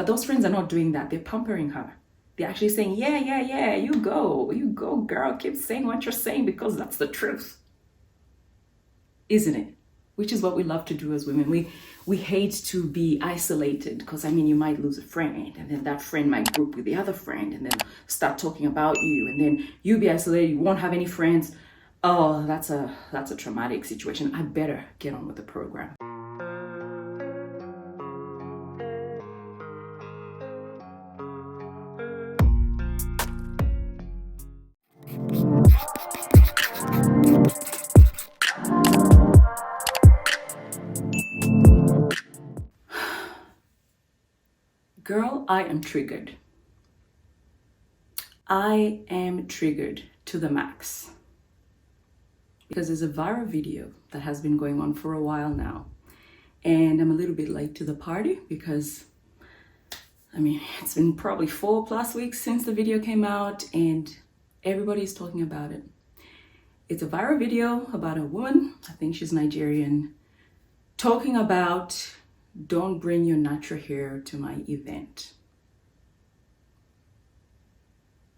But those friends are not doing that. They're pampering her. They're actually saying, yeah, you go, girl, keep saying what you're saying because that's the truth. Isn't it? Which is what we love to do as women. We hate to be isolated because, I mean, you might lose a friend and then that friend might group with the other friend and then start talking about you and then you be isolated, you won't have any friends. Oh, that's a traumatic situation. I better get on with the program. Girl, I am triggered. I am triggered to the max. Because there's a viral video that has been going on for a while now. And I'm a little bit late to the party because, I mean, it's been probably 4+ weeks since the video came out and everybody's talking about it. It's a viral video about a woman, I think she's Nigerian, talking about don't bring your natural hair to my event.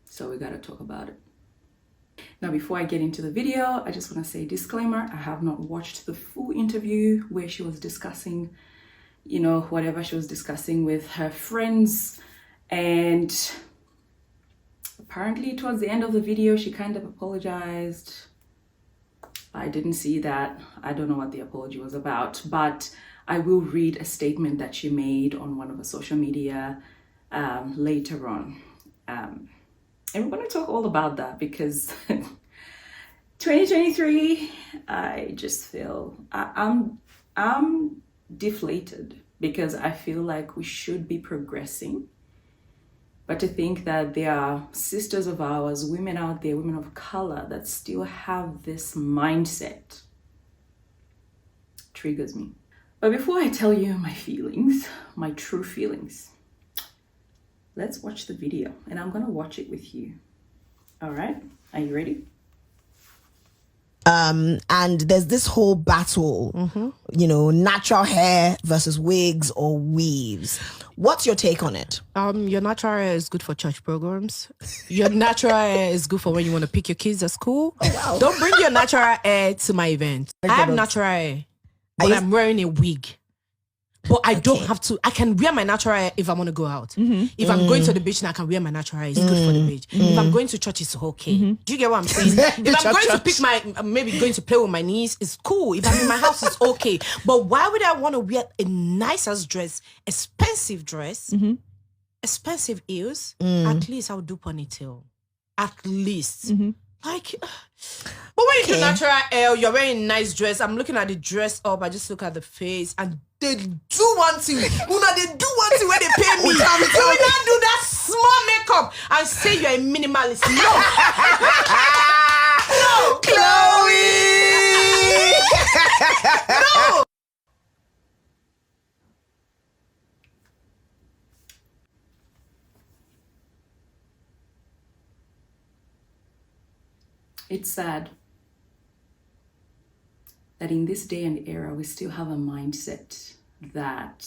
So we gotta talk about it. Now, before I get into the video, I just want to say disclaimer, I have not watched the full interview where she was discussing, you know, whatever she was discussing with her friends. And apparently towards the end of the video, she kind of apologized. I didn't see that. I don't know what the apology was about, but I will read a statement that she made on one of her social media later on. And we're going to talk all about that because 2023, I just feel I'm deflated because I feel like we should be progressing. But to think that there are sisters of ours, women out there, women of color that still have this mindset triggers me. But before I tell you my feelings, my true feelings, let's watch the video and I'm going to watch it with you. All right. Are you ready? And there's this whole battle, you know, natural hair versus wigs or weaves. What's your take on it? Your natural hair is good for church programs. Your natural hair is good for when you want to pick your kids at school. Oh, wow. Don't bring your natural hair to my event. I have natural hair, but I'm wearing a wig. But I don't have to. I can wear my natural hair if I want to go out. If I'm going to the beach, I can wear my natural hair. It's good for the beach. If I'm going to church, it's okay. Do you get what I'm saying? If I'm going to pick maybe going to play with my niece, it's cool. If I'm in my house, it's okay. But why would I want to wear a nice ass dress, expensive dress, expensive heels? At least I'll do ponytail. At least. Like, but when you do natural hair, you're wearing a nice dress. I'm looking at the dress up. I just look at the face, and they do one thing. They do one thing when they pay me. You will not do that small makeup and say you're a minimalist. No, no, Chloe. no. It's sad that in this day and era, we still have a mindset that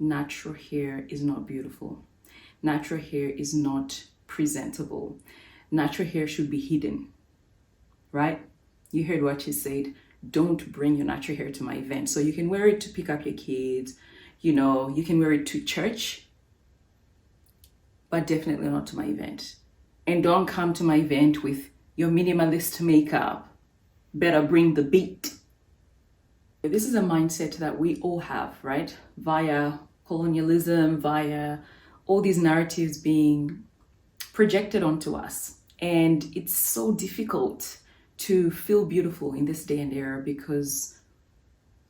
natural hair is not beautiful. Natural hair is not presentable. Natural hair should be hidden, right? You heard what she said. Don't bring your natural hair to my event. So you can wear it to pick up your kids. You know, you can wear it to church, but definitely not to my event. And don't come to my event with your minimalist makeup. Better bring the beat. This is a mindset that we all have, right? Via colonialism, via all these narratives being projected onto us. And it's so difficult to feel beautiful in this day and era because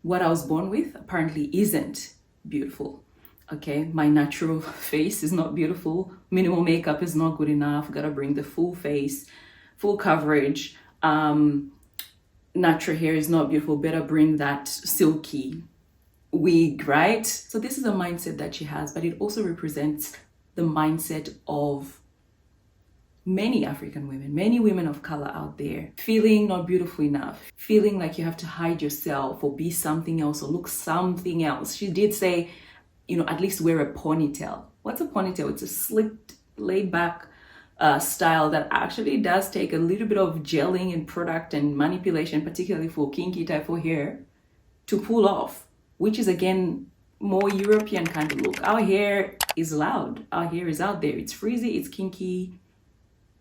what I was born with apparently isn't beautiful. Okay, my natural face is not beautiful. Minimal makeup is not good enough. Gotta bring the full face, full coverage. Natural hair is not beautiful. Better bring that silky wig, right? So this is a mindset that she has, but it also represents the mindset of many African women, many women of color out there, feeling not beautiful enough, feeling like you have to hide yourself or be something else or look something else. She did say, at least wear a ponytail. What's a ponytail? It's a slicked, laid back style that actually does take a little bit of gelling and product and manipulation, particularly for kinky type of hair, to pull off, which is again more European kind of look. Our hair is loud. Our hair is out there. It's frizzy, it's kinky.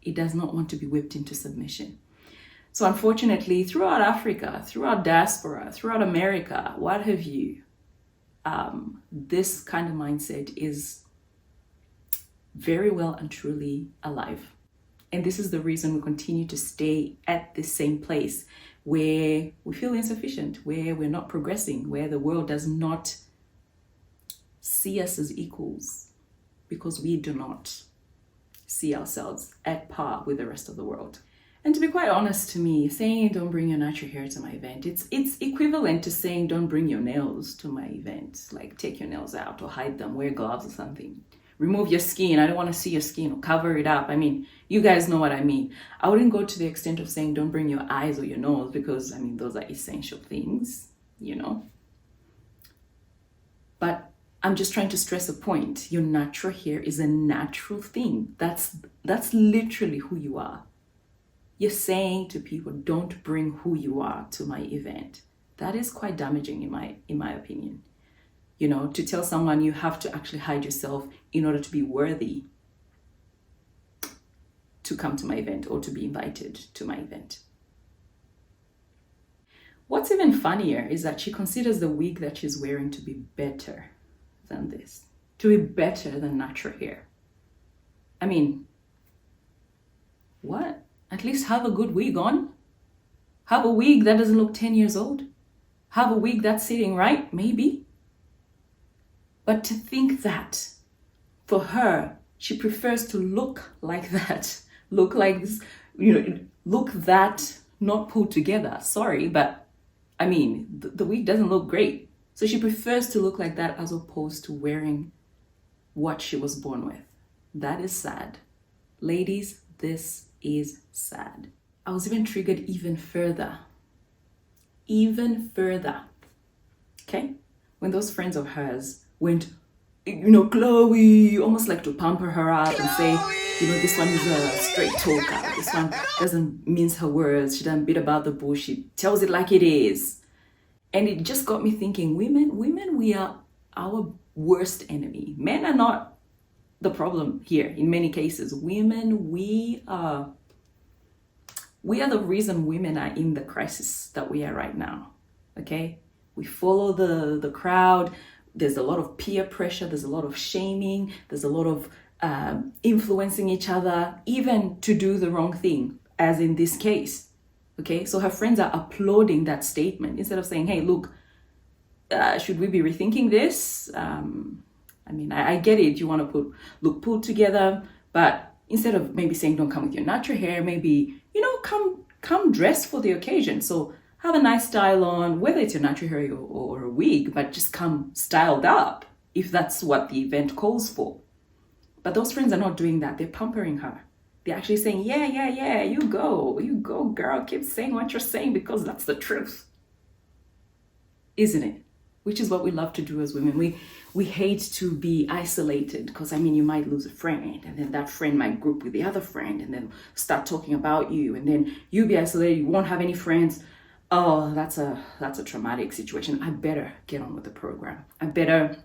It does not want to be whipped into submission. So unfortunately, throughout Africa, throughout diaspora, throughout America, what have you, this kind of mindset is very well and truly alive. And this is the reason we continue to stay at the same place where we feel insufficient, where we're not progressing, where the world does not see us as equals, because we do not see ourselves at par with the rest of the world. And to be quite honest, to me, saying don't bring your natural hair to my event, it's equivalent to saying don't bring your nails to my event. Like take your nails out or hide them, wear gloves or something. Remove your skin. I don't want to see your skin, or cover it up. I mean, you guys know what I mean. I wouldn't go to the extent of saying don't bring your eyes or your nose, because I mean, those are essential things, But I'm just trying to stress a point. Your natural hair is a natural thing. That's literally who you are. You're saying to people, don't bring who you are to my event. That is quite damaging in my opinion. To tell someone you have to actually hide yourself in order to be worthy to come to my event or to be invited to my event. What's even funnier is that she considers the wig that she's wearing to be better than this, to be better than natural hair. I mean, what? At least have a good wig on. Have a wig that doesn't look 10 years old. Have a wig that's sitting right, maybe. But to think that for her, she prefers to look like that, look like this, look that not put together. Sorry, but I mean, the wig doesn't look great. So she prefers to look like that as opposed to wearing what she was born with. That is sad. Ladies, this is sad. I was even triggered even further. Okay? When those friends of hers went, Chloe, almost like to pamper her up and say, this one is a straight talker. This one doesn't mince her words. She doesn't beat about the bush. She tells it like it is. And it just got me thinking, women, we are our worst enemy. Men are not the problem here in many cases. Women, we are the reason women are in the crisis that we are right now. Okay? We follow the crowd. There's a lot of peer pressure. There's a lot of shaming. There's a lot of influencing each other, even to do the wrong thing, as in this case. Okay, so her friends are applauding that statement instead of saying, hey, look, should we be rethinking this? I get it. You want to look put together, but instead of maybe saying don't come with your natural hair, maybe, come dressed for the occasion. So have a nice style on, whether it's your natural hair or a wig, but just come styled up if that's what the event calls for. But those friends are not doing that. They're pampering her. They're actually saying, yeah, you go, girl, keep saying what you're saying because that's the truth. Isn't it? Which is what we love to do as women. We hate to be isolated because, you might lose a friend and then that friend might group with the other friend and then start talking about you and then you'll be isolated, you won't have any friends. Oh, that's a traumatic situation. I better get on with the program. I better,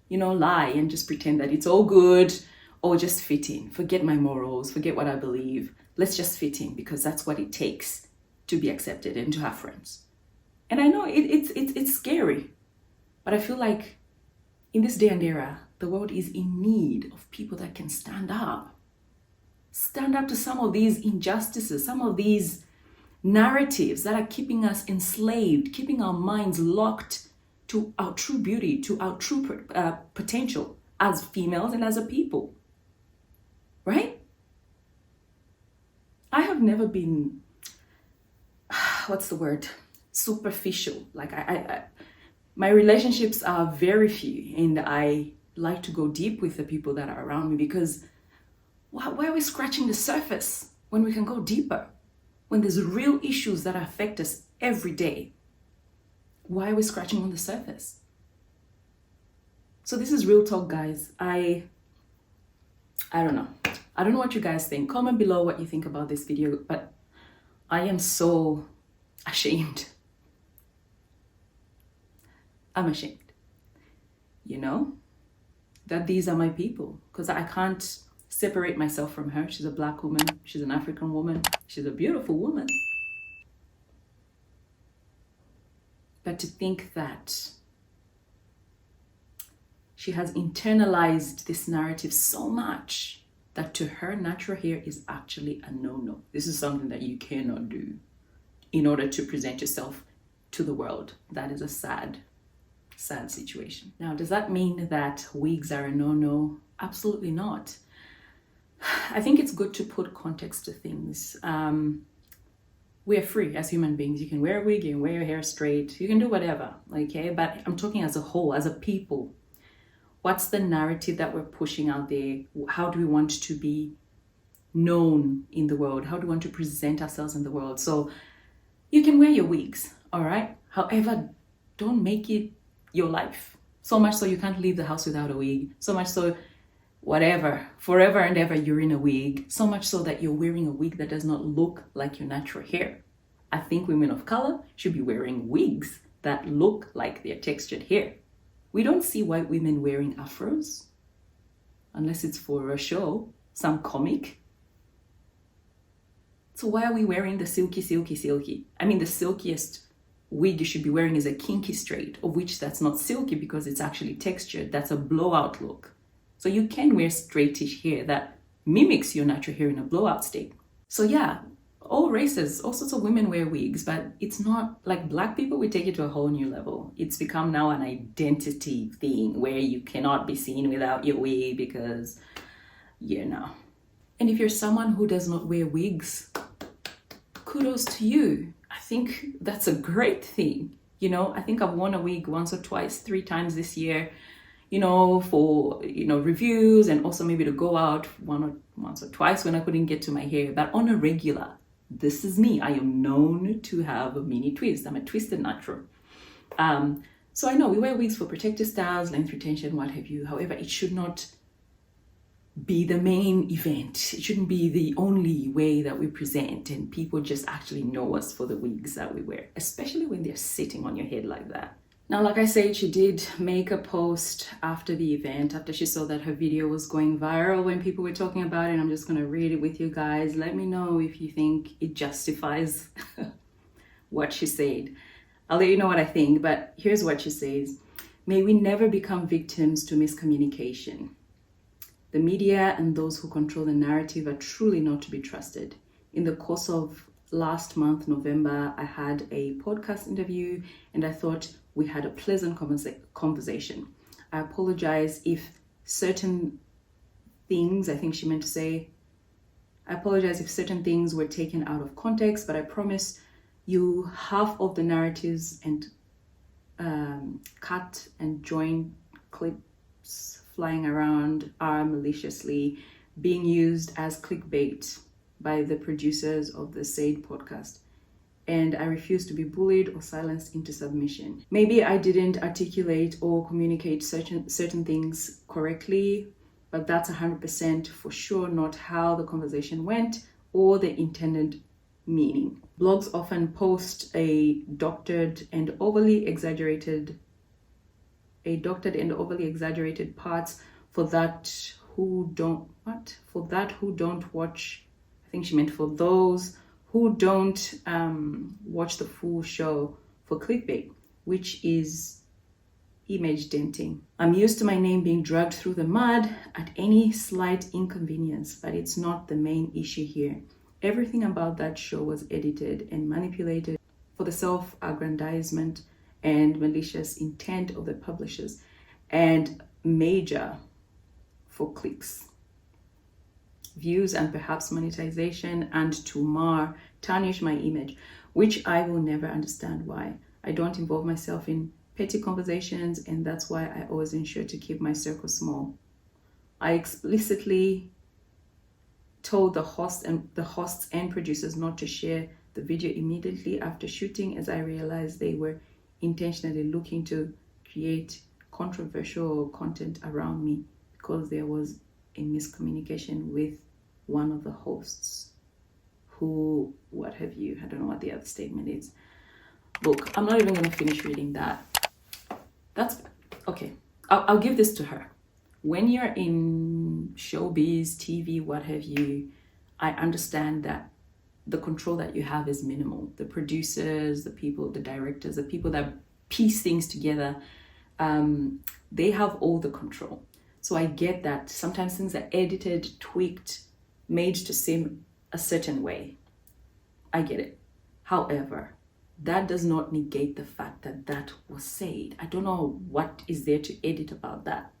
lie and just pretend that it's all good. Or just fit in, forget my morals, forget what I believe. Let's just fit in because that's what it takes to be accepted and to have friends. And I know it's scary, but I feel like in this day and era, the world is in need of people that can stand up to some of these injustices, some of these narratives that are keeping us enslaved, keeping our minds locked to our true beauty, to our true potential as females and as a people. Right? I have never been, superficial. Like my relationships are very few and I like to go deep with the people that are around me because why are we scratching the surface when we can go deeper? When there's real issues that affect us every day, why are we scratching on the surface? So this is real talk, guys. I don't know. I don't know what you guys think. Comment below what you think about this video, but I am so ashamed. I'm ashamed, you know, that these are my people, because I can't separate myself from her. She's a Black woman. She's an African woman. She's a beautiful woman. But to think that she has internalized this narrative so much that to her, natural hair is actually a no-no. This is something that you cannot do in order to present yourself to the world. That is a sad situation. Now, does that mean that wigs are a no-no? Absolutely not. I think it's good to put context to things. We're free as human beings. You can wear a wig, you can wear your hair straight, you can do whatever, okay? But I'm talking as a whole, as a people. What's the narrative that we're pushing out there? How do we want to be known in the world? How do we want to present ourselves in the world? So you can wear your wigs, all right? However, don't make it your life. So much so you can't leave the house without a wig. So much so, whatever, forever and ever you're in a wig. So much so that you're wearing a wig that does not look like your natural hair. I think women of color should be wearing wigs that look like their textured hair. We don't see white women wearing afros unless it's for a show, some comic. So why are we wearing the silky? I mean, the silkiest wig you should be wearing is a kinky straight, of which that's not silky because it's actually textured. That's a blowout look. So you can wear straightish hair that mimics your natural hair in a blowout state. So yeah, all races, all sorts of women wear wigs, but it's not like Black people, we take it to a whole new level. It's become now an identity thing where you cannot be seen without your wig because, you know. And if you're someone who does not wear wigs, kudos to you. I think that's a great thing. You know, I think I've worn a wig once or twice, 3 times this year, you know, for, you know, reviews and also maybe to go out once or twice when I couldn't get to my hair. But on a regular, this is me. I am known to have a mini twist. I'm a twisted natural. So I know we wear wigs for protective styles, length retention, what have you. However, it should not be the main event. It shouldn't be the only way that we present and people just actually know us for the wigs that we wear, especially when they're sitting on your head like that. Now, like I said, she did make a post after the event, after she saw that her video was going viral when people were talking about it. I'm just going to read it with you guys. Let me know if you think it justifies what she said. I'll let you know what I think, but here's what she says. May we never become victims to miscommunication. The media and those who control the narrative are truly not to be trusted. In the course of last month, November, I had a podcast interview and I thought we had a pleasant conversation. I apologize if certain things, I think she meant to say, I apologize if certain things were taken out of context, but I promise you half of the narratives and cut and join clips flying around are maliciously being used as clickbait by the producers of the said podcast. And I refuse to be bullied or silenced into submission. Maybe I didn't articulate or communicate certain things correctly, but that's 100% for sure not how the conversation went or the intended meaning. Blogs often post a doctored and overly exaggerated parts for that who don't watch. I think she meant for those who don't watch the full show for clickbait, which is image denting. I'm used to my name being dragged through the mud at any slight inconvenience, but it's not the main issue here. Everything about that show was edited and manipulated for the self-aggrandizement and malicious intent of the publishers, and major for clicks, views, and perhaps monetization, and to tarnish my image, which I will never understand why. I don't involve myself in petty conversations, and that's why I always ensure to keep my circle small. I explicitly told the hosts and producers not to share the video immediately after shooting, as I realized they were intentionally looking to create controversial content around me because there was a miscommunication with one of the hosts who, what have you, I don't know what the other statement is. Look, I'm not even going to finish reading that. That's okay. I'll give this to her. When you're in showbiz, TV, what have you, I understand that the control that you have is minimal. The producers, the people, the directors, the people that piece things together, they have all the control. So I get that sometimes things are edited, tweaked, made to seem a certain way. I get it. However, that does not negate the fact that that was said. I don't know what is there to edit about that.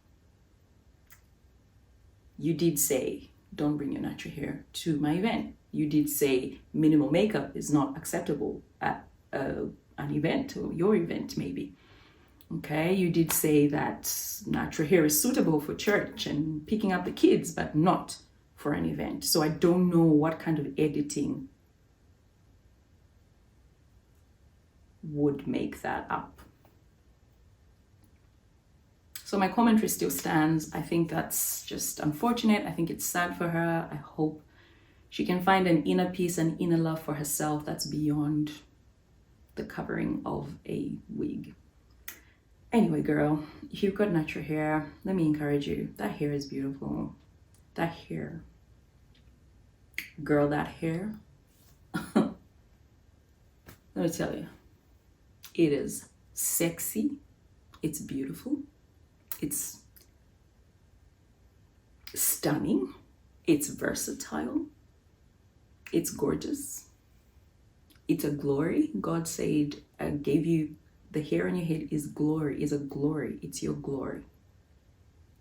You did say, don't bring your natural hair to my event. You did say minimal makeup is not acceptable at an event or your event maybe. Okay, you did say that natural hair is suitable for church and picking up the kids, but not for an event. So I don't know what kind of editing would make that up. So my commentary still stands. I think that's just unfortunate. I think it's sad for her. I hope she can find an inner peace and inner love for herself that's beyond the covering of a wig. Anyway, girl, if you've got natural hair, let me encourage you. That hair is beautiful. That hair. Girl, that hair. Let me tell you. It is sexy. It's beautiful. It's stunning. It's versatile. It's gorgeous. It's a glory. God said, I gave you the hair on your head is glory, is a glory. It's your glory.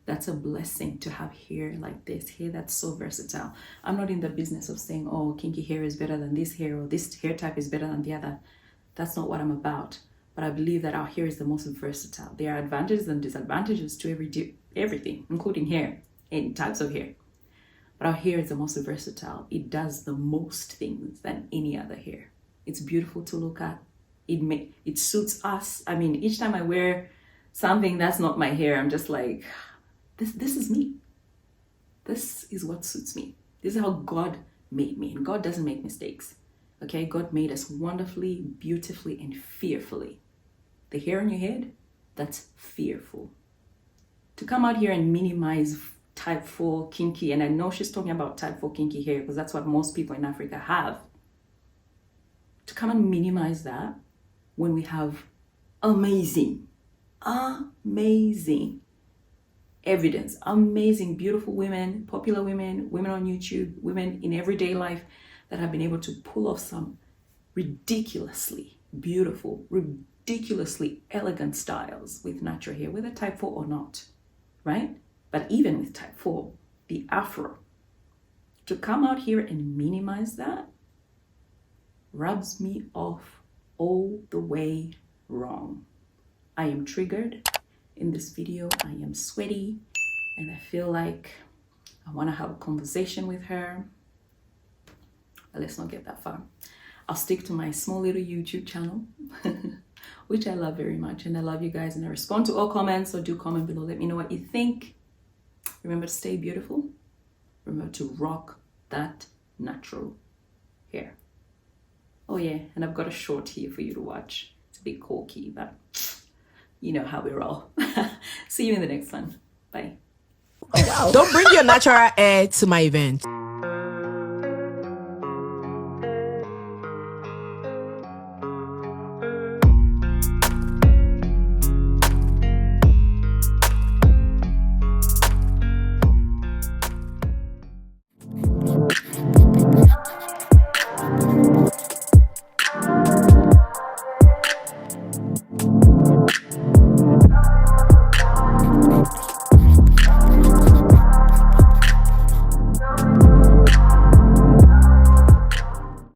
That's a blessing to have hair like this, hair that's so versatile. I'm not in the business of saying, oh, kinky hair is better than this hair or this hair type is better than the other. That's not what I'm about. But I believe that our hair is the most versatile. There are advantages and disadvantages to everything, including hair, any types of hair. But our hair is the most versatile. It does the most things than any other hair. It's beautiful to look at. It suits us. I mean, each time I wear something that's not my hair, I'm just like, this is me. This is what suits me. This is how God made me. And God doesn't make mistakes. Okay, God made us wonderfully, beautifully, and fearfully. The hair on your head, that's fearful. To come out here and minimize type 4 kinky, and I know she's talking about type 4 kinky hair because that's what most people in Africa have. To come and minimize that when we have amazing evidence, amazing, beautiful women, popular women, women on YouTube, women in everyday life that have been able to pull off some ridiculously beautiful, ridiculously elegant styles with natural hair, whether type 4 or not, right? But even with type 4, the afro, to come out here and minimize that rubs me off all the way wrong. I am triggered in this video. I am sweaty and I feel like I want to have a conversation with her. But let's not get that far. I'll stick to my small little YouTube channel, which I love very much. And I love you guys and I respond to all comments. So do comment below. Let me know what you think. Remember to stay beautiful. Remember to rock that natural hair. Oh yeah, and I've got a short here for you to watch. It's a bit corky, but you know how we roll. See you in the next one. Bye. Oh, wow. Don't bring your natural hair to my event.